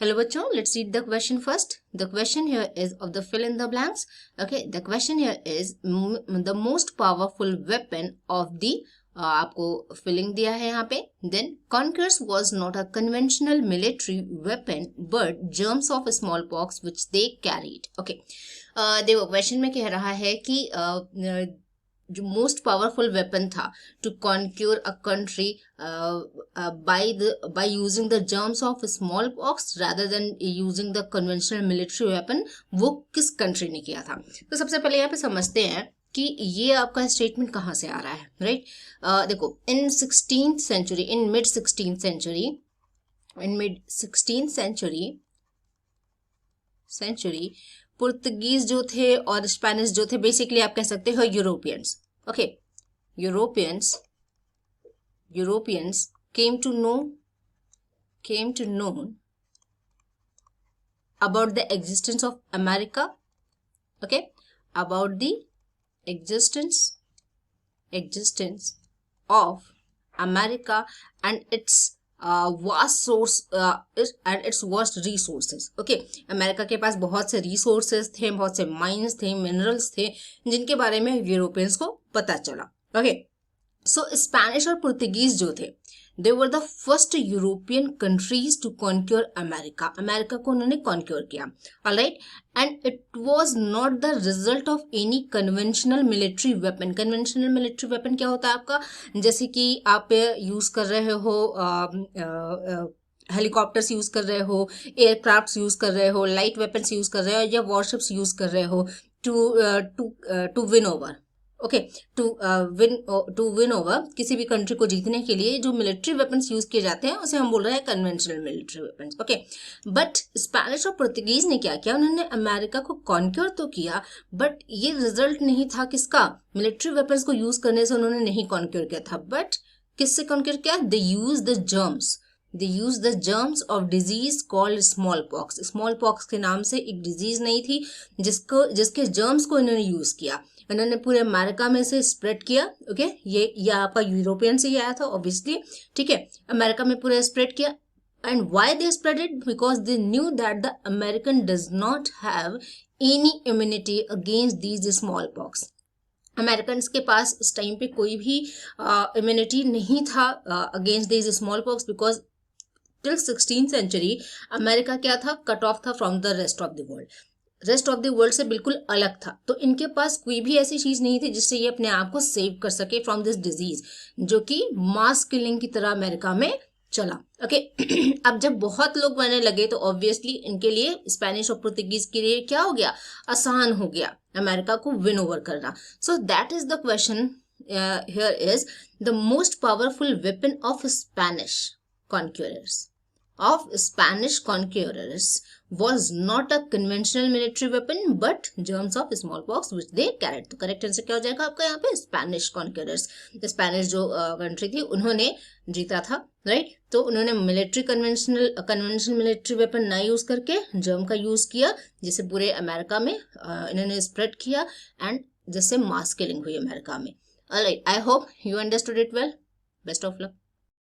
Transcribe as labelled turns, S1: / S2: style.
S1: Hello बच्चों, let's read the question first. The question here is of the fill in the blanks. Okay, the question here is the most powerful weapon of the आपको filling दिया है यहाँ पे. Then conquerors was not a conventional military weapon but germs of smallpox which they carried. Okay, देखो question में कह रहा है कि जो मोस्ट पावरफुल वेपन था to conquer a country by using the germs of smallpox rather than using the conventional military weapon, वो किस कंट्री ने किया था. तो सबसे पहले यहाँ पे समझते हैं कि ये आपका स्टेटमेंट कहाँ से आ रहा है. राइट, देखो in 16th century, in mid 16th century Portuguese जो थे और स्पेनिश जो थे, बेसिकली आप कह सकते हो Europeans. Okay, Europeans came to know about the existence of America. Okay, about the existence of America and its vast source and its vast resources. Okay, America के पास बहुत से resources थे, बहुत से mines थे, minerals थे, जिनके बारे में यूरोपियंस को पता चला. Okay, so स्पेनिश और पुर्तगीज जो थे, they were the first European countries to conquer America. America को उन्होंने conquer किया. Alright, and it was not the result of any conventional military weapon. Conventional military weapon क्या होता है आपका, जैसे कि आप यूज कर रहे हो हेलीकॉप्टर्स यूज कर रहे हो, एयरक्राफ्ट्स यूज कर रहे हो, लाइट वेपन्स यूज कर रहे हो, या वॉरशिप्स यूज कर रहे हो to win over. Okay, to win over, किसी भी कंट्री को जीतने के लिए जो मिलिट्री वेपन्स यूज किए जाते हैं उसे हम बोल रहे हैं conventional military weapons. Okay, but Spanish और पुर्तगीज ने क्या किया, उन्होंने अमेरिका को कॉन्क्योर तो किया, बट ये रिजल्ट नहीं था किसका, मिलिट्री वेपन्स को यूज करने से उन्होंने नहीं कॉन्क्योर किया था, बट किससे कॉन्क्योर किया, they use the germs of disease called smallpox. Smallpox के नाम से एक डिजीज नहीं थी जिसके जर्म्स को इन्होंने यूज किया, इन्होंने पूरे अमेरिका में से स्प्रेड किया. ओके, ये आपका यूरोपियन से ही आया था ऑब्वियसली. ठीक है, अमेरिका में पूरा स्प्रेड किया. And why they spread it, because they knew that the American does not have any immunity against these small pox. American के पास इस टाइम पे कोई भी इम्यूनिटी नहीं था against these smallpox, because till 16th century America क्या था, cut off था from the rest of the world. Rest of the world से बिल्कुल अलग था, तो इनके पास कोई भी ऐसी चीज नहीं थी जिससे ये अपने आप को सेव कर सके फ्रॉम दिस डिजीज, जो कि मास किलिंग की तरह अमेरिका में चला. ओके, अब जब बहुत लोग मरने लगे तो ऑब्वियसली इनके लिए, स्पेनिश और पुर्तगीज के लिए क्या हो गया, आसान हो गया अमेरिका को विन ओवर करना. So that is the question here is the most powerful weapon of Spanish conquerors was not a conventional military weapon but germs of smallpox which they carried. तो करेक्ट आंसर क्या हो जाएगा आपका यहाँ पे, Spanish कॉन्क्यूरर्स. Spanish जो country थी उन्होंने जीता था. राइट, तो उन्होंने कन्वेंशनल मिलिट्री वेपन ना यूज करके जर्म का यूज किया, जिसे पूरे अमेरिका में इन्होंने स्प्रेड किया एंड जिससे मास किलिंग हुई अमेरिका में. Alright, I hope you understood it well. Best of luck.